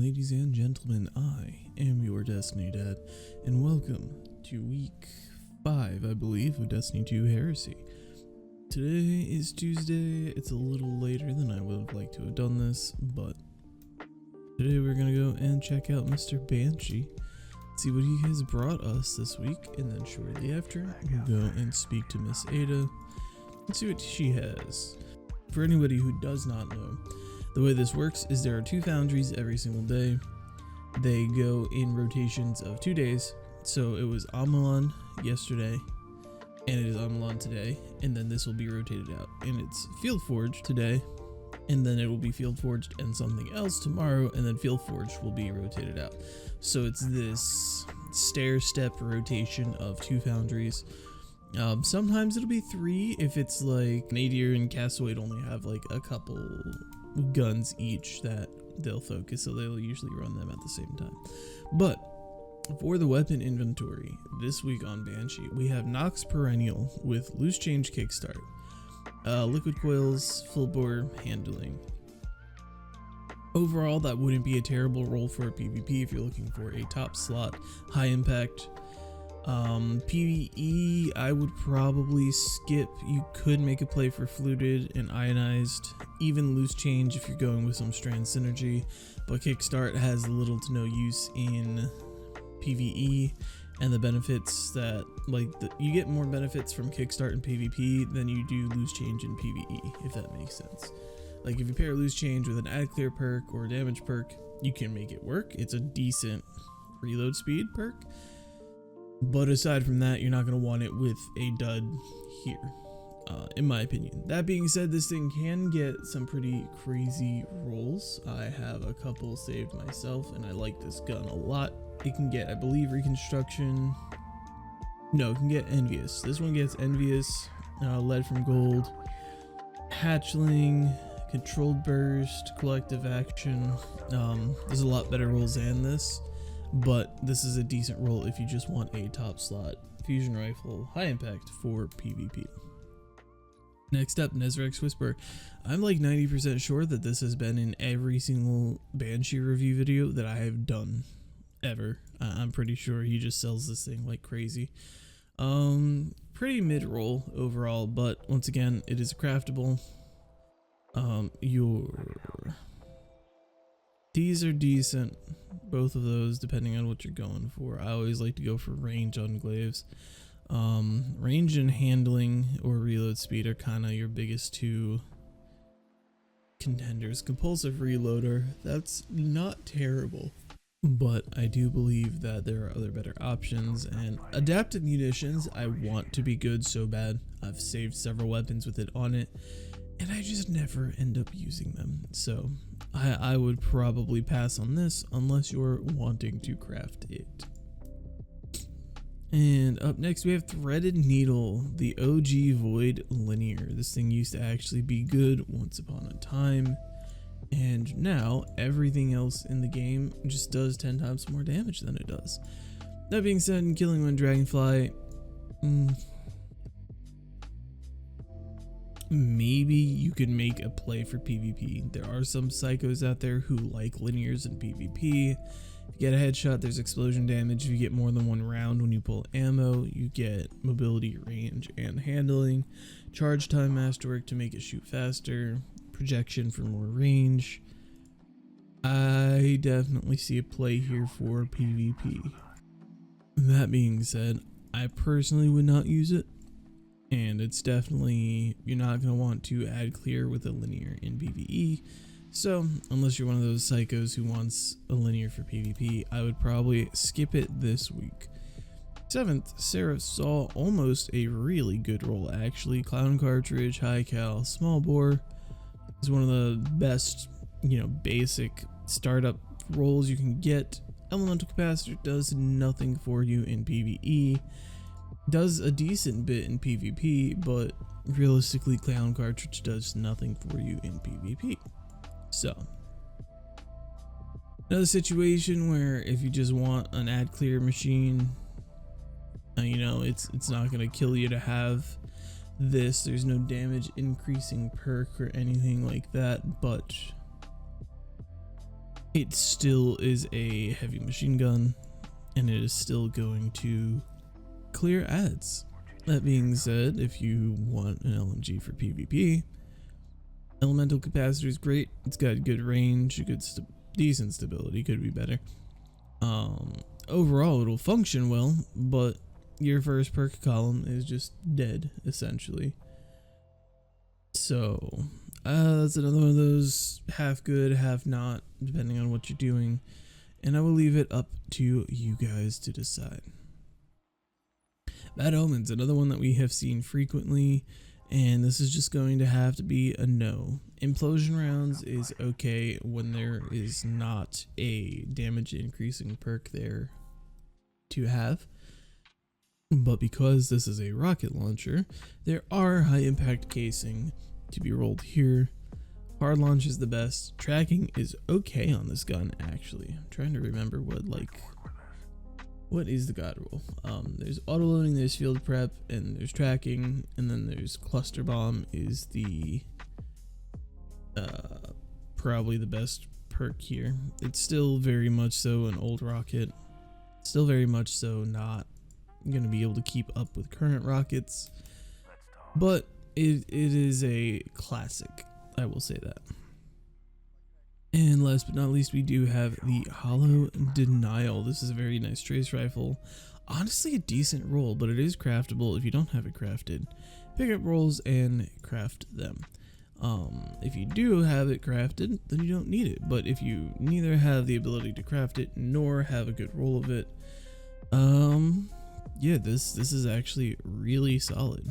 ladies and gentlemen, I am your Destiny Dad, and welcome to week 5, I believe, of Destiny 2 Heresy. Today is Tuesday. It's a little later than I would have liked to have done this, but today we're gonna go and check out Mr. Banshee, see what he has brought us this week, and then shortly after, we'll go and speak to Miss Ada and see what she has. For anybody who does not know, the way this works is there are 2 foundries every single day. They go in rotations of 2 days. So it was Amalon yesterday, and it is Amalon today, and then this will be rotated out. And it's Field Forged today, and then it will be Field Forged and something else tomorrow, and then Field Forged will be rotated out. So it's this stair-step rotation of 2 foundries. Sometimes it'll be 3 if it's like Nadir and Castaway only have like a couple guns each that they'll focus, so they'll usually run them at the same time. But for the weapon inventory this week on Banshee, we have Nox Perennial with Loose Change Kickstart, Liquid Coils, Full Bore Handling. Overall, that wouldn't be a terrible roll for a PvP if you're looking for a top slot, high impact. PvE, I would probably skip. You could make a play for Fluted and Ionized, even Loose Change if you're going with some Strand Synergy, but Kickstart has little to no use in PvE, and the benefits that, you get more benefits from Kickstart in PvP than you do Loose Change in PvE, if that makes sense. Like if you pair Loose Change with an Add Clear perk or a damage perk, you can make it work. It's a decent reload speed perk. But aside from that, you're not going to want it with a dud here, in my opinion. That being said, this thing can get some pretty crazy rolls. I have a couple saved myself, and I like this gun a lot. It can get, I believe, Reconstruction. No, it can get Envious. This one gets Envious, Lead from Gold, Hatchling, Controlled Burst, Collective Action. There's a lot better rolls than this. But this is a decent roll if you just want a top slot fusion rifle, high impact for PvP. Next up, Nezrek's Whisper. I'm like 90% sure that this has been in every single Banshee review video that I have done ever. I'm pretty sure he just sells this thing like crazy. Pretty mid roll overall, but once again, it is a craftable. These are decent, both of those, depending on what you're going for. I always like to go for range on glaives. Range and handling or reload speed are kind of your biggest 2 contenders. Compulsive reloader, that's not terrible, but I do believe that there are other better options. And adaptive munitions, I want to be good so bad. I've saved several weapons with it on it, and I just never end up using them. So I would probably pass on this unless you're wanting to craft it. And up next we have Threaded Needle, the OG Void Linear. This thing used to actually be good once upon a time, and now everything else in the game just does 10 times more damage than it does. That being said, in Killing One Dragonfly, maybe you could make a play for PvP. There are some psychos out there who like linears in PvP. If you get a headshot, there's explosion damage. If you get more than 1 round when you pull ammo, you get mobility, range, and handling. Charge time masterwork to make it shoot faster. Projection for more range. I definitely see a play here for PvP. That being said, I personally would not use it. And it's definitely, you're not going to want to add clear with a linear in PvE. So unless you're one of those psychos who wants a linear for PvP, I would probably skip it this week. 7th, Seraph saw almost a really good roll actually. Clown Cartridge, high cal, small bore is one of the best, basic startup rolls you can get. Elemental Capacitor does nothing for you in PvE. Does a decent bit in PvP, but realistically Clown Cartridge does nothing for you in PvP. So another situation where if you just want an add clear machine, it's not going to kill you to have this. There's no damage increasing perk or anything like that, but It still is a heavy machine gun, and it is still going to clear ads. That being said, if you want an LMG for PvP, elemental capacitor is great. It's got good range, decent stability, could be better. Overall it'll function well, but your first perk column is just dead essentially. So that's another one of those half good, half not, depending on what you're doing, and I will leave it up to you guys to decide. Bad Omens, another one that we have seen frequently, and this is just going to have to be a no. Implosion rounds is okay when there is not a damage increasing perk there to have, but because this is a rocket launcher, there are high impact casing to be rolled here. Hard launch is the best. Tracking is okay on this gun actually. I'm trying to remember what is the god roll. There's auto loading, there's field prep, and there's tracking, and then there's cluster bomb is the probably the best perk here. It's still very much so an old rocket, still very much so not going to be able to keep up with current rockets, but it is a classic, I will say that. And last but not least, we do have the Hollow Denial. This is a very nice trace rifle. Honestly, a decent roll, but it is craftable if you don't have it crafted. Pick up rolls and craft them. If you do have it crafted, then you don't need it. But if you neither have the ability to craft it nor have a good roll of it, yeah, this is actually really solid.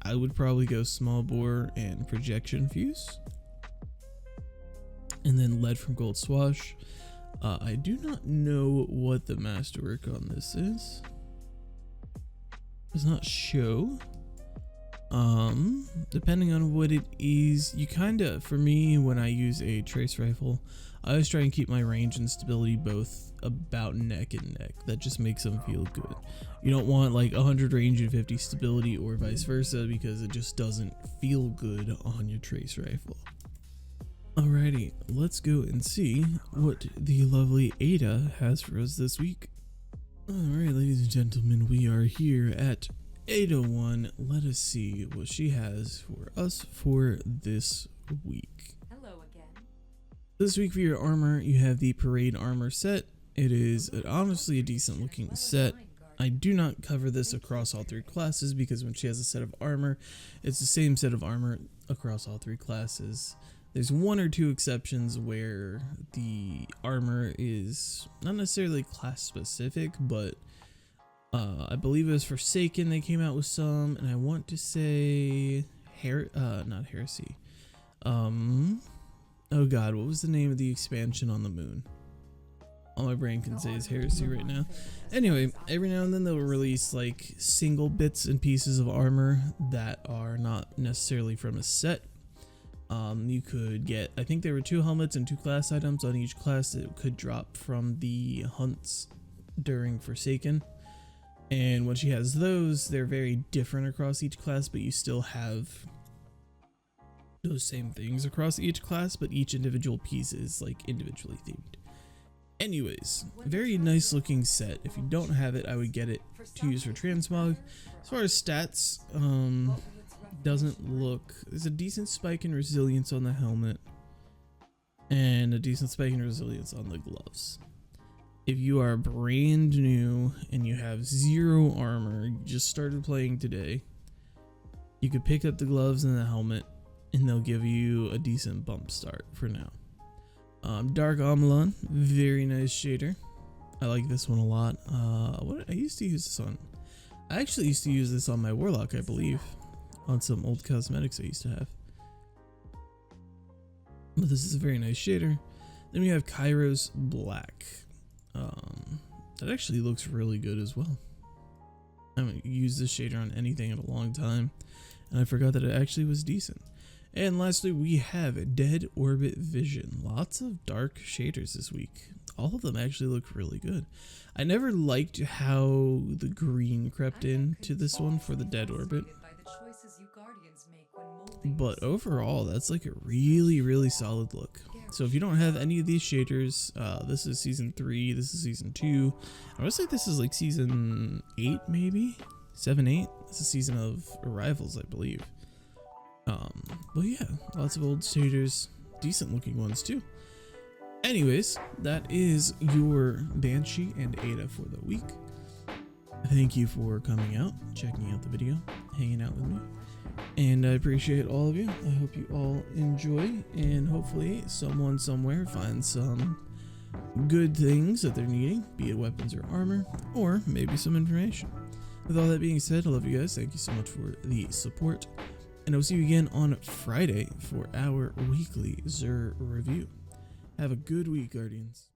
I would probably go small bore and projection fuse, and then lead from Gold Swash. I do not know what the masterwork on this is. Does not show. Depending on what it is, you kinda, for me, when I use a trace rifle, I always try and keep my range and stability both about neck and neck. That just makes them feel good. You don't want like 100 range and 50 stability or vice versa, because it just doesn't feel good on your trace rifle. Alrighty, let's go and see what the lovely Ada has for us this week. Alright, ladies and gentlemen, we are here at 801. Let us see what she has for us for this week. Hello again. This week for your armor, you have the Parade Armor set. It is honestly a decent looking set. I do not cover this across all three classes because when she has a set of armor, it's the same set of armor across all three classes. There's one or two exceptions where the armor is not necessarily class specific, but I believe it was Forsaken they came out with some, and I want to say not Heresy. Oh god, what was the name of the expansion on the moon? All my brain can say is Heresy right now. Anyway, every now and then they'll release like single bits and pieces of armor that are not necessarily from a set. You could get, I think there were 2 helmets and 2 class items on each class that could drop from the hunts during Forsaken. And when she has those, they're very different across each class, but you still have those same things across each class, but each individual piece is like individually themed. Anyways, very nice looking set. If you don't have it, I would get it to use for transmog. As far as stats, doesn't look, there's a decent spike in resilience on the helmet and a decent spike in resilience on the gloves. If you are brand new and you have 0 armor, you just started playing today, you could pick up the gloves and the helmet and they'll give you a decent bump start for now. Dark Amalon, very nice shader. I like this one a lot. I used to use this on, I actually used to use this on my Warlock, I believe, on some old cosmetics I used to have. But this is a very nice shader. Then we have Kairos Black. That actually looks really good as well. I haven't used this shader on anything in a long time, and I forgot that it actually was decent. And lastly, we have Dead Orbit Vision. Lots of dark shaders this week. All of them actually look really good. I never liked how the green crept in to this one for the Dead Orbit, but overall, that's like a really, really solid look. So if you don't have any of these shaders, this is season 3, this is season 2. I would say this is like season 8, maybe 7, 8. This is season of arrivals, I believe. But yeah, lots of old shaders, decent looking ones too. Anyways, that is your Banshee and Ada for the week. Thank you for coming out, checking out the video, hanging out with me. And I appreciate all of you. I hope you all enjoy, and hopefully someone somewhere finds some good things that they're needing, be it weapons or armor, or maybe some information. With all that being said, I love you guys. Thank you so much for the support. And I'll see you again on Friday for our weekly Xur review. Have a good week, Guardians.